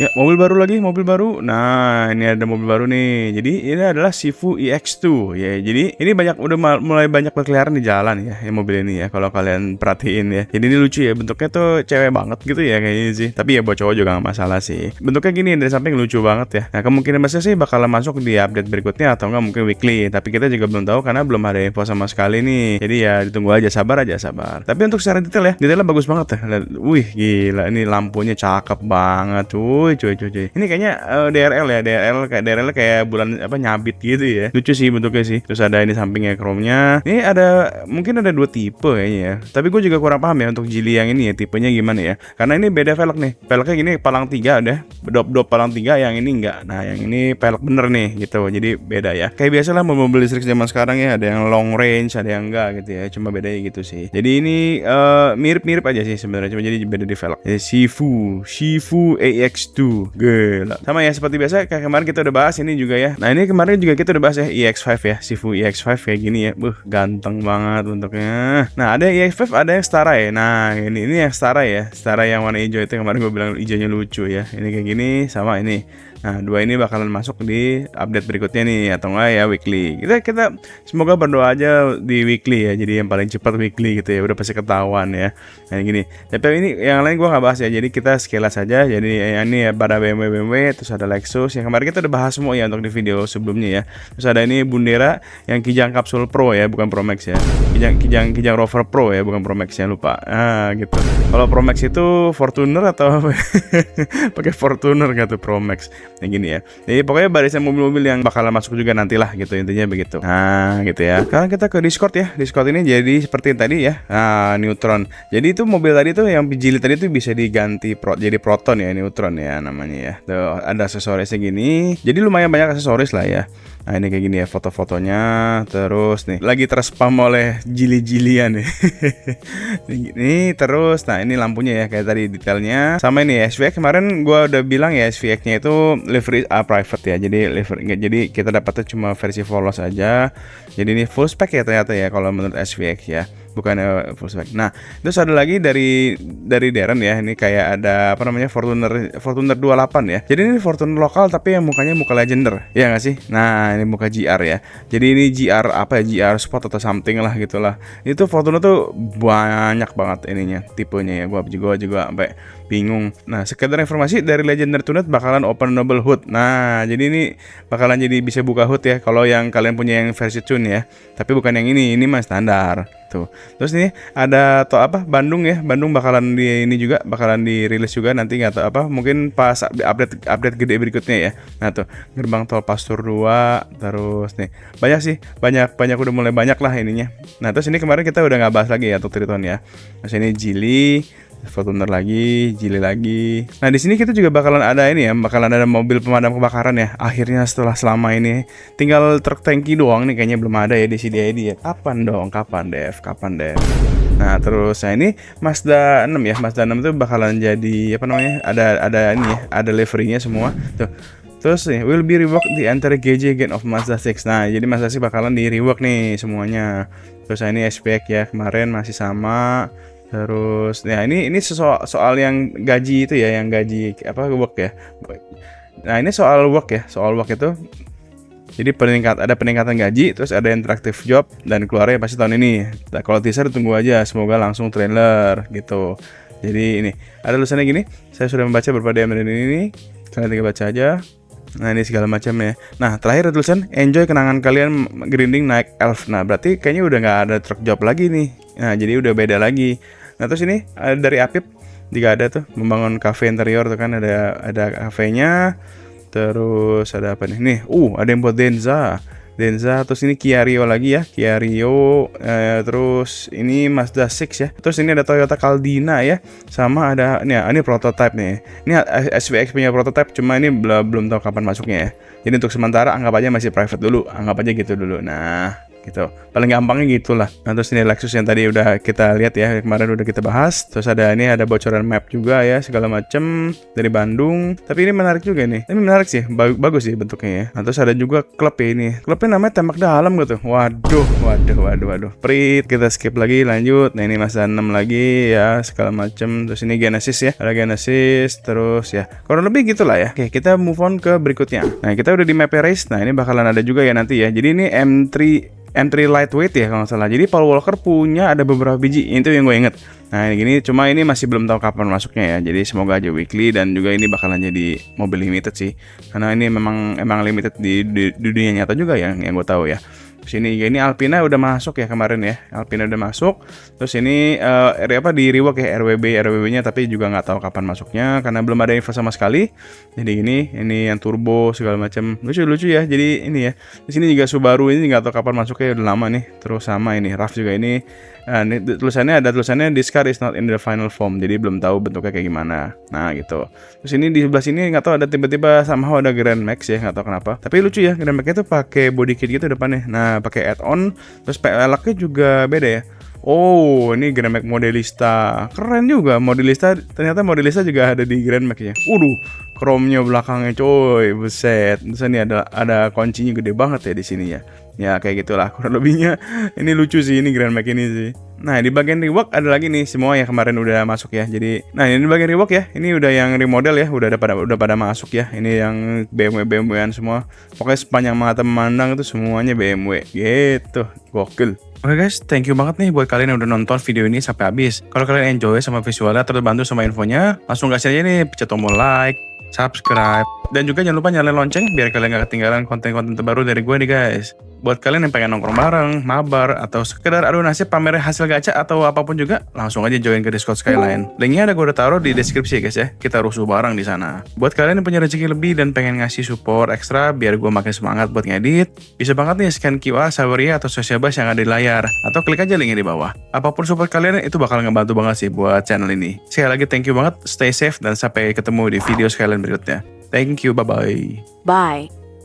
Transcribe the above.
Ya, mobil baru lagi, mobil baru. Nah, ini ada mobil baru nih. Jadi ini adalah Sifu EX2 ya. Jadi ini mulai banyak berkeliaran di jalan ya, mobil ini ya. Kalau kalian perhatiin ya. Jadi ini lucu ya, bentuknya tuh cewek banget gitu ya kayaknya sih. Tapi ya buat cowok juga gak masalah sih. Bentuknya gini dari samping lucu banget ya. Nah, kemungkinan besar sih bakalan masuk di update berikutnya atau enggak mungkin weekly. Tapi kita juga belum tahu karena belum ada info sama sekali nih. Jadi ya ditunggu aja, sabar aja, sabar. Tapi untuk secara detail ya, detailnya bagus banget ya. Wih, gila, ini lampunya cakep banget, cuy. Ini kayaknya DRL ya, DRL kayak bulan apa nyabit gitu ya. Lucu sih bentuknya sih. Terus ada ini sampingnya chrome-nya. Ini mungkin ada 2 tipe kayaknya ya. Tapi gue juga kurang paham ya untuk Geely yang ini ya, tipenya gimana ya. Karena ini beda velg nih. Velgnya gini palang 3 udah, dop palang 3, yang ini enggak. Nah, yang ini velg bener nih gitu. Jadi beda ya. Kayak biasa lah mobil listrik zaman sekarang ya, ada yang long range, ada yang enggak gitu ya. Cuma bedanya gitu sih. Jadi ini mirip-mirip aja sih sebenarnya, cuma jadi beda di velg. Jadi Sifu AX2. Gila. Sama ya seperti biasa kayak kemarin kita udah bahas ini juga ya. Nah, ini kemarin juga kita udah bahas ya EX5 ya, Sifu EX5 kayak gini ya. Ganteng banget bentuknya. Nah, ada EX5, ada yang Stara ya. Nah, ini yang Stara ya. Stara yang warna hijau itu kemarin gue bilang hijaunya lucu ya. Ini kayak gini sama ini. Nah, 2 ini bakalan masuk di update berikutnya nih atau enggak ya weekly. Kita semoga berdoa aja di weekly ya. Jadi yang paling cepat weekly gitu ya. Udah pasti ketahuan ya. Nah, gini. Tapi ini yang lain gua nggak bahas ya. Jadi kita sekilas saja. Jadi yang ini ya pada BMW, terus ada Lexus. Yang kemarin kita udah bahas semua ya untuk di video sebelumnya ya. Terus ada ini Bundera yang Kijang Kapsul Pro ya, bukan Pro Max ya. Kijang Rover Pro ya, bukan Pro Max ya, lupa. Ah, gitu. Kalau Pro Max itu Fortuner atau apa? Pakai Fortuner gitu Pro Max. Yang gini ya. Jadi pokoknya barisan mobil-mobil yang bakalan masuk juga nantilah gitu, intinya begitu. Nah, gitu ya. Sekarang kita ke Discord ya. Discord ini jadi seperti tadi ya. Nah, Neutron. Jadi itu mobil tadi tuh yang Geely tadi tuh bisa diganti jadi Proton ya, Neutron ya namanya ya. Tuh ada aksesorisnya gini. Jadi lumayan banyak aksesoris lah ya. Nah, ini kayak gini ya foto-fotonya. Terus nih lagi terspam oleh Geely-Geelyan nih. Ini terus, nah ini lampunya ya kayak tadi detailnya. Sama ini ya, SVX kemarin gua udah bilang ya SVX-nya itu livery private ya. Jadi kita dapatnya cuma versi polos aja. Jadi ini full spec ya ternyata ya kalau menurut SVX ya. Bukan full spec. Nah, terus ada lagi dari Darren ya. Ini kayak ada apa namanya Fortuner 28 ya. Jadi ini Fortuner lokal tapi yang mukanya muka legender. Ya nggak sih? Nah, ini muka GR ya. Jadi ini GR apa ya? GR Sport atau something lah gitulah. Itu Fortuner tuh banyak banget ininya, tipenya ya. Gua juga sampai bingung. Nah, sekedar informasi dari Legender Tunet bakalan openable hood. Nah, jadi ini bakalan jadi bisa buka hood ya kalau yang kalian punya yang versi tune ya. Tapi bukan yang ini mah standar. Tuh. Terus ini ada Bandung ya. Bandung bakalan bakalan dirilis juga nanti, nggak tahu apa, mungkin pas update gede berikutnya ya. Nah, tuh gerbang tol Pastur 2 terus nih. Banyak udah mulai banyak lah ininya. Nah, terus ini kemarin kita udah nggak bahas lagi ya untuk Triton ya. Terus ini Geely, Fortuner lagi, Geely lagi. Nah, di sini kita juga bakalan ada mobil pemadam kebakaran ya. Akhirnya setelah selama ini tinggal truk tangki doang nih kayaknya belum ada ya di CDID ya. Kapan Dev? Nah, terus ini Mazda 6 ya. Mazda 6 itu bakalan jadi apa namanya? Ada ini ya, ada liverynya semua. Tuh. Terus nih, will be rework the entire GJ Gen of Mazda 6. Nah, jadi Mazda 6 bakalan di rework nih semuanya. Terus ini SPX ya, kemarin masih sama. Terus ya ini soal yang gaji itu ya, yang gaji apa work ya. Nah, ini soal work itu. Jadi ada peningkatan gaji, terus ada interaktif job dan keluarnya pasti tahun ini. Nah, kalau teaser tunggu aja, semoga langsung trailer gitu. Jadi ini ada tulisannya gini, saya sudah membaca beberapa DM ini, kalian tinggal baca aja. Nah, ini segala macamnya. Nah, terakhir ada tulisan enjoy kenangan kalian grinding naik elf. Nah, berarti kayaknya udah nggak ada truck job lagi nih. Nah, jadi udah beda lagi. Nah, terus ini ada dari Apip juga ada tuh membangun cafe interior tuh kan, ada kafenya. Terus ada apa nih? Nih, ada yang buat Denza. Terus ini Kia Rio lagi ya, terus ini Mazda 6 ya. Terus ini ada Toyota Caldina ya. Sama ada ini prototype nih. Ini SVX punya prototype, cuma ini belum tahu kapan masuknya ya. Jadi untuk sementara anggap aja masih private dulu, anggap aja gitu dulu. Nah, gitu. Paling gampangnya gitulah. Nah, terus ini Lexus yang tadi udah kita lihat ya, kemarin udah kita bahas. Terus ada bocoran map juga ya, segala macem dari Bandung. Tapi ini menarik juga nih. Ini menarik sih, bagus sih bentuknya ya. Nah, terus ada juga klub ya ini. Klubnya namanya Tembak Dalam gitu. Waduh. Prit, kita skip lagi, lanjut. Nah, ini masih 6 lagi ya, segala macem. Terus ini Genesis ya, ada Genesis. Terus ya, kurang lebih gitulah ya. Oke, kita move on ke berikutnya. Nah, kita udah di map race. Nah, ini bakalan ada juga ya nanti ya. Jadi ini M3 lightweight ya kalau nggak salah. Jadi Paul Walker punya ada beberapa biji, itu yang gue inget. Nah ini cuma ini masih belum tahu kapan masuknya ya. Jadi semoga aja weekly, dan juga ini bakalan jadi mobil limited sih. Karena ini emang limited di dunia nyata juga yang gue tahu ya. Sini ini Alpina udah masuk ya kemarin ya. Alpina udah masuk. Terus ini di rework ya, RWB-nya, tapi juga nggak tahu kapan masuknya karena belum ada info sama sekali. Jadi ini yang turbo segala macam. Lucu ya. Jadi ini ya. Di sini juga Subaru ini nggak tahu kapan masuknya, udah lama nih. Terus sama ini RAV juga ini. Ini tulisannya this car is not in the final form. Jadi belum tahu bentuknya kayak gimana. Nah gitu. Terus ini di sebelah sini nggak tahu ada tiba-tiba somehow ada Grand Max ya, nggak tahu kenapa. Tapi lucu ya, Grand Max itu pakai body kit gitu depannya. Nah pakai add-on. Terus peleknya juga beda ya. Oh, ini Grand Max Modelista. Keren juga Modelista. Ternyata Modelista juga ada di Grand Max ya. Chrome-nya belakangnya coy, buset. Terus ini ada kuncinya gede banget ya di sini ya. Ya kayak gitulah kurang lebihnya. Ini lucu sih ini Grand Max ini sih. Nah di bagian rework ada lagi nih semua yang kemarin udah masuk ya. Jadi, nah ini bagian rework ya. Ini udah yang remodel ya, udah pada masuk ya. Ini yang BMW-an semua. Pokoknya sepanjang mata memandang itu semuanya BMW gitu. Gokil. Oke guys, thank you banget nih buat kalian yang udah nonton video ini sampai habis. Kalau kalian enjoy sama visualnya, terbantu sama infonya, langsung kasih aja nih pencet tombol like, subscribe, dan juga jangan lupa nyalain lonceng biar kalian gak ketinggalan konten-konten terbaru dari gue nih guys. Buat kalian yang pengen nongkrong bareng, mabar, atau sekedar adu nasib pamerin hasil gacha atau apapun juga, langsung aja join ke Discord Skyline. Linknya ada gue udah taruh di deskripsi ya guys ya. Kita rusuh bareng di sana. Buat kalian yang punya rezeki lebih dan pengen ngasih support ekstra biar gue makin semangat buat ngedit, bisa banget nih scan QR Saweria atau Sosiabas yang ada di layar, atau klik aja linknya di bawah. Apapun support kalian itu bakal ngebantu banget sih buat channel ini. Sekali lagi thank you banget, stay safe, dan sampai ketemu di video Skyline berikutnya. Thank you, bye-bye. Bye.